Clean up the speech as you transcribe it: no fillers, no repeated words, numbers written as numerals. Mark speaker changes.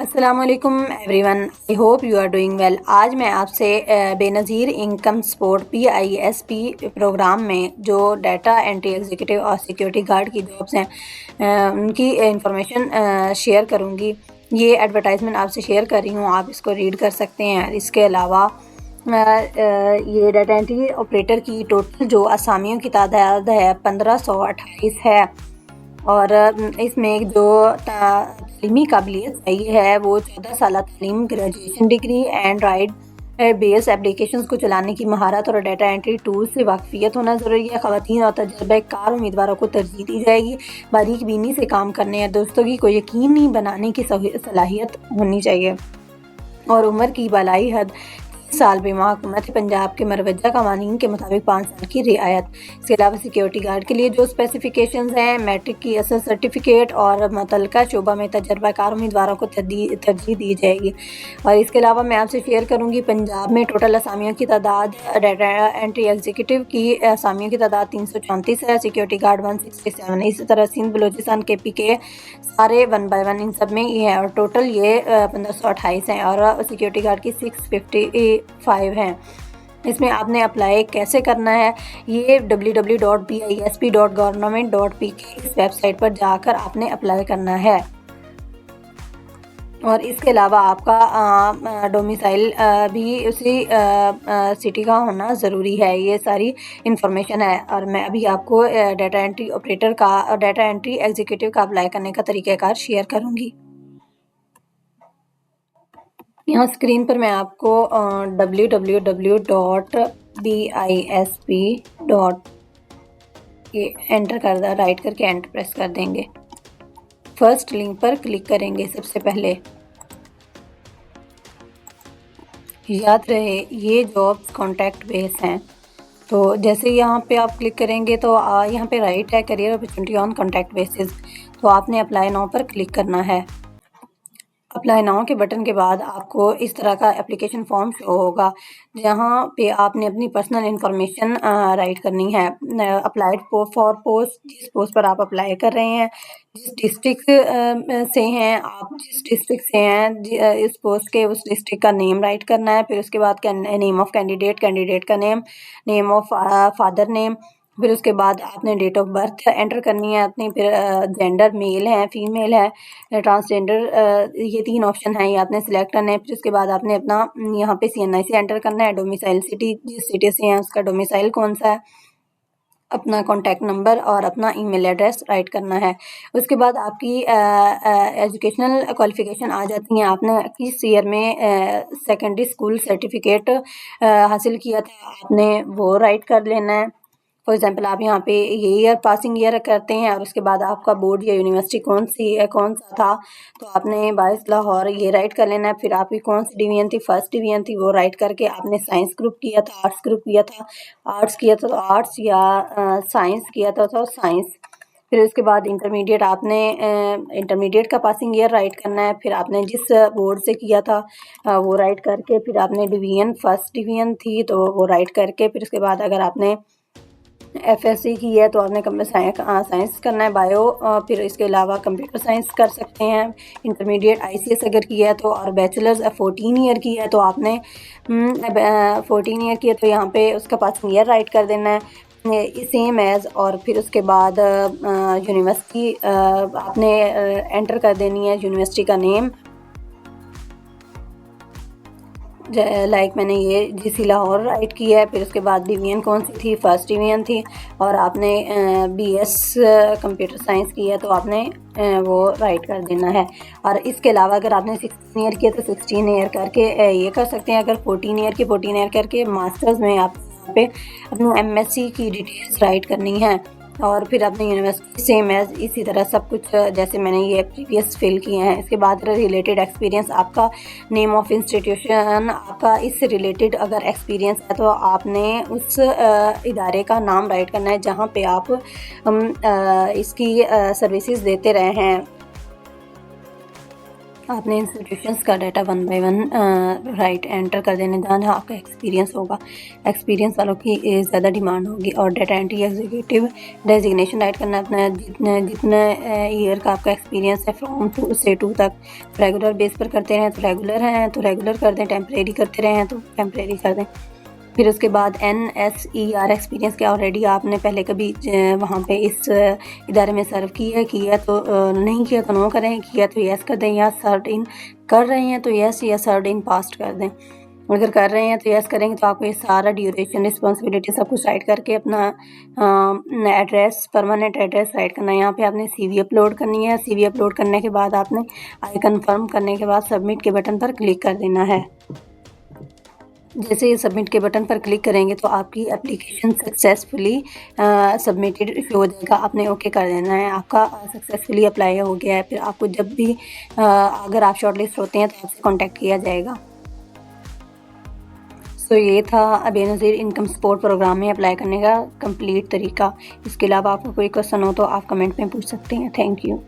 Speaker 1: अस्सलामुअलैकुम everyone, I hope you are doing well. आज मैं आपसे Benazir income support PISP programme में जो डाटा एंट्री एग्जीक्यूटिव और सिक्योरिटी गार्ड की जॉब्स हैं उनकी इंफॉर्मेशन शेयर करूंगी। ये एडवर्टाइजमेंट आपसे शेयर कर रही हूँ, आप इसको रीड कर सकते हैं। इसके अलावा ये डाटा एंट्री ऑपरेटर की टोटल जो असामियों की तादाद है 1528 है और इसमें जो तालीमी काबिलियत चाहिए है वो 14 साल तालीम, graduation degree, Android base applications को चलाने की महारत और डाटा एंट्री टूल से वाकफियत होना ज़रूरी है। ख़वातीन और तजर्बाकार उम्मीदवारों को तरजीह दी जाएगी। बारीक बीनी से काम करने या दोस्तों की को यकीनी बनाने की सलाहियत होनी चाहिए और उम्र की बालाई हद साल बीमा हुकूमत पंजाब के मरवजा कवानीन के मुताबिक 5 साल की रियायत। इसके अलावा सिक्योरिटी गार्ड के लिए जो स्पेसिफिकेशंस हैं, मैट्रिक की असल सर्टिफिकेट और मुतल्लिका शोबा में तजर्बाकार उम्मीदवारों को तरजीह दी जाएगी। और इसके अलावा मैं आपसे शेयर करूंगी पंजाब में टोटल असामियों की तादाद, डाटा एंट्री एग्जीक्यूटिव की असामियों की तादाद 334 है, सिक्योरिटी गार्ड 167 है। इसी तरह सिंध, बलोचिस्तान, KP के सारे 1 बाय 1 इन सब में ये है और टोटल ये 1528 हैं और सिक्योरिटी गार्ड की 655 हैं। इसमें आपने अप्लाई कैसे करना है, ये www.pisp.government.pk इस वेबसाइट पर जाकर आपने अप्लाई करना है। और इसके अलावा आपका डोमिसाइल भी उसी सिटी का होना ज़रूरी है। ये सारी इंफॉर्मेशन है और मैं अभी आपको डाटा एंट्री ऑपरेटर का और डाटा एंट्री एग्जीक्यूटिव का अप्लाई करने का तरीक़ाकार शेयर करूँगी। यहाँ स्क्रीन पर मैं आपको www.bisp. ये एंटर कर राइट करके एंटर प्रेस कर देंगे। फर्स्ट लिंक पर क्लिक करेंगे। सबसे पहले याद रहे ये जॉब्स कॉन्टैक्ट बेस हैं, तो जैसे यहाँ पे आप क्लिक करेंगे तो यहाँ पे राइट है career opportunity on contact basis, तो आपने अप्लाई नाउ पर क्लिक करना है। अप्लाई नाउ के बटन के बाद आपको इस तरह का एप्लीकेशन फॉर्म शो होगा जहाँ पे आपने अपनी पर्सनल इंफॉर्मेशन राइट करनी है। अप्लाइड फॉर पोस्ट, जिस पोस्ट पर आप अप्लाई कर रहे हैं, जिस डिस्ट्रिक्ट से हैं आप, जिस डिस्ट्रिक्ट से हैं इस पोस्ट के उस डिस्ट्रिक्ट का नेम राइट करना है। फिर उसके बाद नेम ऑफ कैंडिडेट, कैंडिडेट का name, name of father name, फिर उसके बाद आपने डेट ऑफ बर्थ एंटर करनी है अपनी, फिर जेंडर मेल है, फीमेल है, ट्रांसजेंडर, ये 3 ऑप्शन हैं, ये आपने सिलेक्ट करना है। फिर उसके बाद आपने अपना यहाँ पे CNIC एंटर करना है, डोमिसाइल सिटी, जिस सिटी से हैं उसका डोमिसाइल कौन सा है, अपना कॉन्टैक्ट नंबर और अपना ईमेल एड्रेस राइट करना है। उसके बाद आपकी एजुकेशनल क्वालिफ़िकेशन आ जाती हैं। आपने किस ईयर में सेकेंडरी स्कूल सर्टिफिकेट हासिल किया था, आपने वो राइट कर लेना है। फॉर एग्जांपल आप यहाँ पे ये ईयर पासिंग ईयर करते हैं और उसके बाद आपका बोर्ड या यूनिवर्सिटी कौन सी है, कौन सा था, तो आपने बायस लाहौर ये राइट कर लेना है। फिर आपकी कौन सी डिवीजन थी, फर्स्ट डिवीजन थी, वो राइट करके आपने साइंस ग्रुप किया था, आर्ट्स ग्रुप किया था, आर्ट्स किया था तो आर्ट्स या साइंस किया था तो साइंस। फिर उसके बाद इंटरमीडिएट आपने इंटरमीडिएट का पासिंग ईयर राइट करना है। फिर आपने जिस बोर्ड से किया था वो राइट करके, फिर आपने डिवीजन फर्स्ट डिवीजन थी तो वो राइट करके, फिर उसके बाद अगर आपने FSC की है तो आपने साइंस करना है, बायो, फिर इसके अलावा कंप्यूटर साइंस कर सकते हैं। इंटरमीडिएट ICS अगर की है तो, और बैचलर्स 14 ईयर की है तो आपने 14 ईयर की है तो यहाँ पे उसका पासिंग ईयर राइट कर देना है सेम एज़। और फिर उसके बाद यूनिवर्सिटी आपने एंटर कर देनी है, यूनिवर्सिटी का नेम, लाइक मैंने ये GC लाहौर राइट किया है। फिर उसके बाद डिवीजन कौन सी थी, फर्स्ट डिवीजन थी, और आपने BS कंप्यूटर साइंस की है तो आपने वो राइट कर देना है। और इसके अलावा अगर आपने 16 ईयर किया तो 16 ईयर करके ये कर सकते हैं। अगर 14 ईयर की 14 ईयर करके मास्टर्स में आप यहाँ पे अपनी MSc की डिटेल्स राइट करनी है। और फिर अपनी यूनिवर्सिटी सेम एज इसी तरह सब कुछ जैसे मैंने ये प्रीवियस फिल किए हैं। इसके बाद रिलेटेड एक्सपीरियंस, आपका नेम ऑफ इंस्टीट्यूशन, आपका इससे रिलेटेड अगर एक्सपीरियंस है तो आपने उस इदारे का नाम राइट करना है जहाँ पे आप इसकी सर्विसेज देते रहे हैं। आपने इंस्टीट्यूशंस का डाटा 1 बाय 1 राइट एंटर कर देने जहाँ आपका एक्सपीरियंस होगा। एक्सपीरियंस वालों की ज़्यादा डिमांड होगी। और data entry executive designation right करना अपना जितने ईयर का आपका एक्सपीरियंस है फ्रॉम 2 से 2 तक। रेगुलर बेस पर करते रहें तो रेगुलर हैं तो रेगुलर कर दें, टेम्परेरी करते रहें तो टेम्परेरी कर दें। फिर उसके बाद NSER एक्सपीरियंस क्या ऑलरेडी आपने पहले कभी वहाँ पे इस इदारे में सर्व किया तो नहीं किया तो नो करें, किया तो येस कर दें, या सर्वड इन कर रहे हैं तो येस या सर्वड इन पास्ट कर दें। अगर कर रहे हैं तो येस करेंगे तो आपको ये सारा ड्यूरेशन रिस्पॉन्सिबिलिटी सब कुछ राइट करके अपना एड्रेस, परमानेंट एड्रेस राइट करना है। यहाँ पे आपने CV अपलोड करनी है। CV अपलोड करने के बाद आपने आई कन्फर्म करने के बाद सबमिट के बटन पर क्लिक कर देना है। जैसे ही सबमिट के बटन पर क्लिक करेंगे तो आपकी एप्लीकेशन सक्सेसफुली सबमिटेड हो जाएगा। आपने ओके कर देना है, आपका सक्सेसफुली अप्लाई हो गया है। फिर आपको जब भी अगर आप शॉर्टलिस्ट होते हैं तो आपसे कांटेक्ट किया जाएगा। सो ये था बेनज़ीर इनकम सपोर्ट प्रोग्राम में अप्लाई करने का कंप्लीट तरीका। इसके अलावा आपको कोई क्वेश्चन हो तो आप कमेंट में पूछ सकते हैं। Thank you.